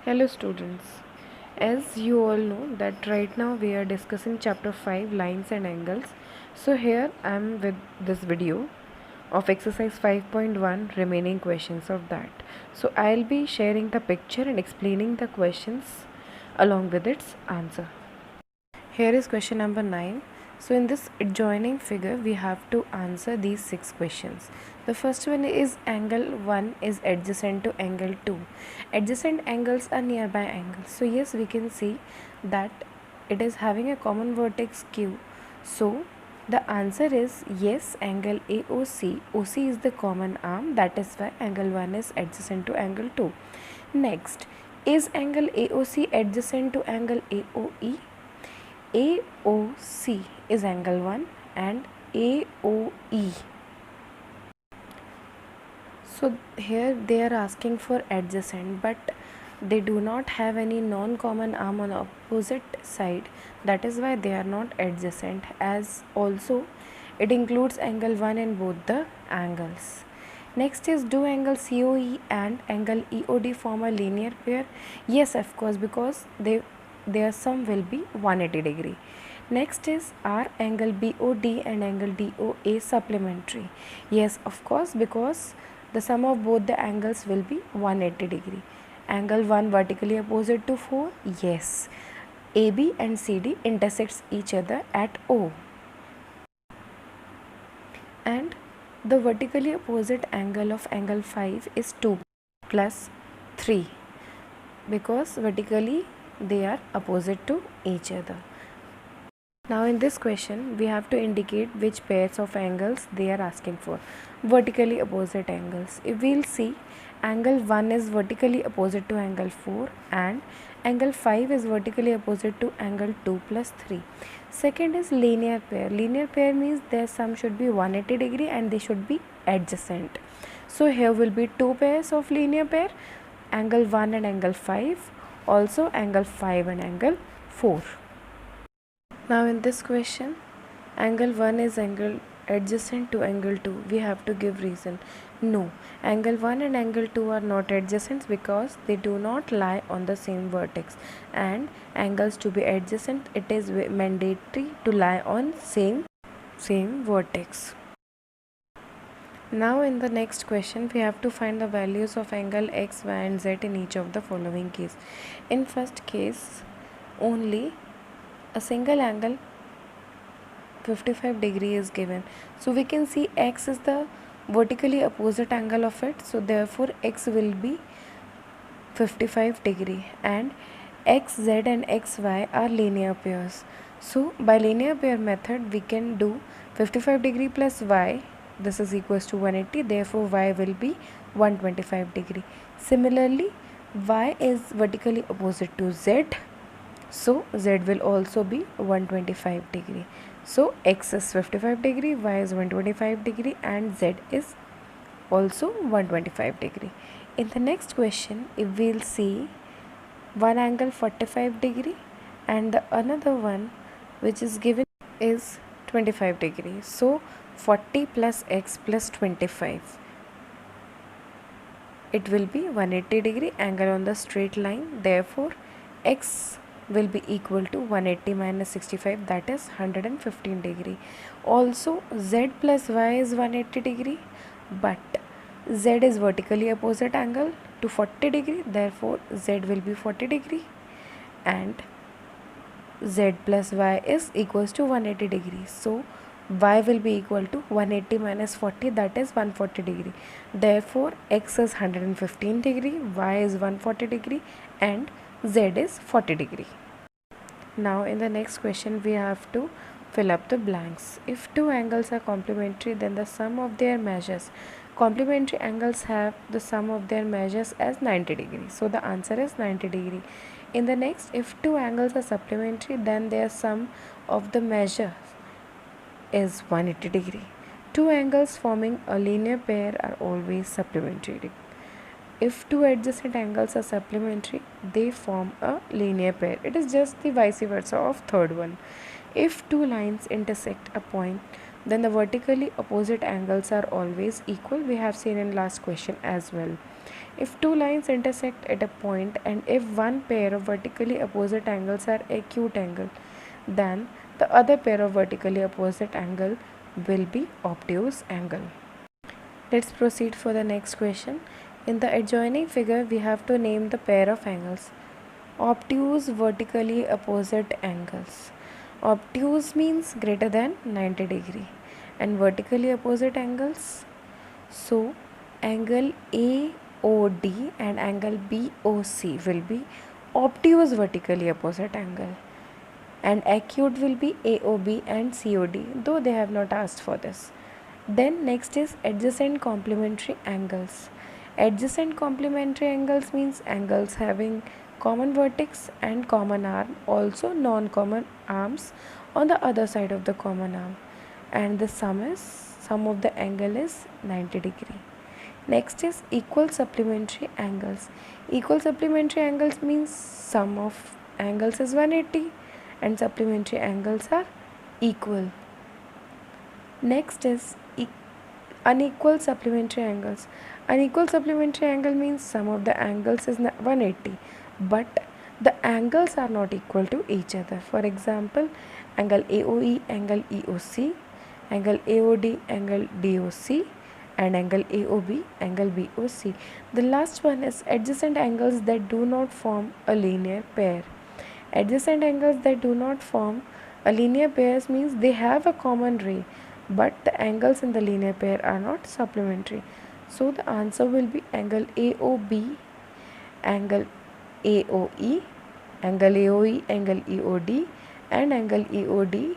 Hello students, as you all know that right now we are discussing chapter 5 lines and angles. So here I am with this video of exercise 5.1 remaining questions of that. So I'll be sharing the picture and explaining the questions along with its answer. Here is question number 9. So in this adjoining figure we have to answer these 6 questions. The first one is angle 1 is adjacent to angle 2. Adjacent angles are nearby angles. So yes, we can see that it is having a common vertex Q. So the answer is yes, angle AOC. OC is the common arm, that is why angle 1 is adjacent to angle 2. Next, is angle AOC adjacent to angle AOE? AOC is angle 1 and AOE. So here they are asking for adjacent, but they do not have any non-common arm on opposite side. That is why they are not adjacent, as also it includes angle 1 in both the angles. Next is, do angle COE and angle EOD form a linear pair? Yes, of course, because their sum will be 180 degree. Next is, are angle BOD and angle DOA supplementary? Yes, of course, because the sum of both the angles will be 180 degree. Angle 1 vertically opposite to 4? Yes. AB and CD intersects each other at O. And the vertically opposite angle of angle 5 is 2 plus 3, because vertically they are opposite to each other. Now in this question we have to indicate which pairs of angles they are asking for. Vertically opposite angles. If we'll see, angle 1 is vertically opposite to angle 4 and angle 5 is vertically opposite to angle 2 plus 3. Second is linear pair. Linear pair means their sum should be 180 degree and they should be adjacent. So here will be two pairs of linear pair, angle 1 and angle 5, also angle 5 and angle 4. Now in this question, angle 1 is angle adjacent to angle 2. We have to give reason. No, angle 1 and angle 2 are not adjacent because they do not lie on the same vertex, and angles to be adjacent, it is mandatory to lie on same vertex. Now in the next question we have to find the values of angle x, y and z in each of the following case. In first case, only a single angle 55 degree is given, so we can see x is the vertically opposite angle of it, so therefore x will be 55 degree, and xz and xy are linear pairs. So by linear pair method we can do 55 degree plus y, this is equals to 180, therefore y will be 125 degree. Similarly, y is vertically opposite to z, so z will also be 125 degree. So x is 55 degree, y is 125 degree and z is also 125 degree. In the next question, if we'll see one angle 45 degree and the another one which is given is 25 degree. So 40 plus x plus 25, it will be 180 degree angle on the straight line. Therefore x will be equal to 180 minus 65, that is 115 degree. Also z plus y is 180 degree, but z is vertically opposite angle to 40 degree, therefore z will be 40 degree, and z plus y is equals to 180 degree. So y will be equal to 180 minus 40, that is 140 degree. Therefore x is 115 degree, y is 140 degree and z is 40 degree. Now in the next question we have to fill up the blanks. If two angles are complementary, then the sum of their measures. Complementary angles have the sum of their measures as 90 degree. So the answer is 90 degree. In the next, if two angles are supplementary, then their sum of the measure is 180 degree. Two angles forming a linear pair are always supplementary. If two adjacent angles are supplementary, they form a linear pair. It is just the vice versa of third one. If two lines intersect a point, then the vertically opposite angles are always equal. We have seen in last question as well. If two lines intersect at a point and if one pair of vertically opposite angles are acute angle, then the other pair of vertically opposite angle will be obtuse angle. Let's proceed for the next question. In the adjoining figure, we have to name the pair of angles. Obtuse vertically opposite angles. Obtuse means greater than 90 degree and vertically opposite angles. So angle AOD and angle BOC will be obtuse vertically opposite angle, and acute will be AOB and COD, though they have not asked for this. Then next is adjacent complementary angles. Adjacent complementary angles means angles having common vertex and common arm, also non-common arms on the other side of the common arm, and the sum of the angle is 90 degree. Next is equal supplementary angles. Equal supplementary angles means sum of angles is 180 and supplementary angles are equal. Next is unequal supplementary angles. Unequal supplementary angle means sum of the angles is 180 but the angles are not equal to each other. For example, angle AOE, angle EOC, angle AOD, angle DOC, and angle AOB, angle BOC. The last one is adjacent angles that do not form a linear pair. Adjacent angles that do not form a linear pair means they have a common ray, but the angles in the linear pair are not supplementary. So the answer will be angle AOB, angle AOE, angle AOE, angle EOD, and angle EOD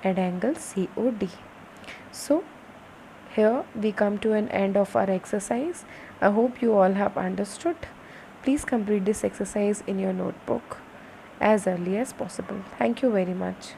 and angle COD. So here we come to an end of our exercise. I hope you all have understood. Please complete this exercise in your notebook as early as possible. Thank you very much.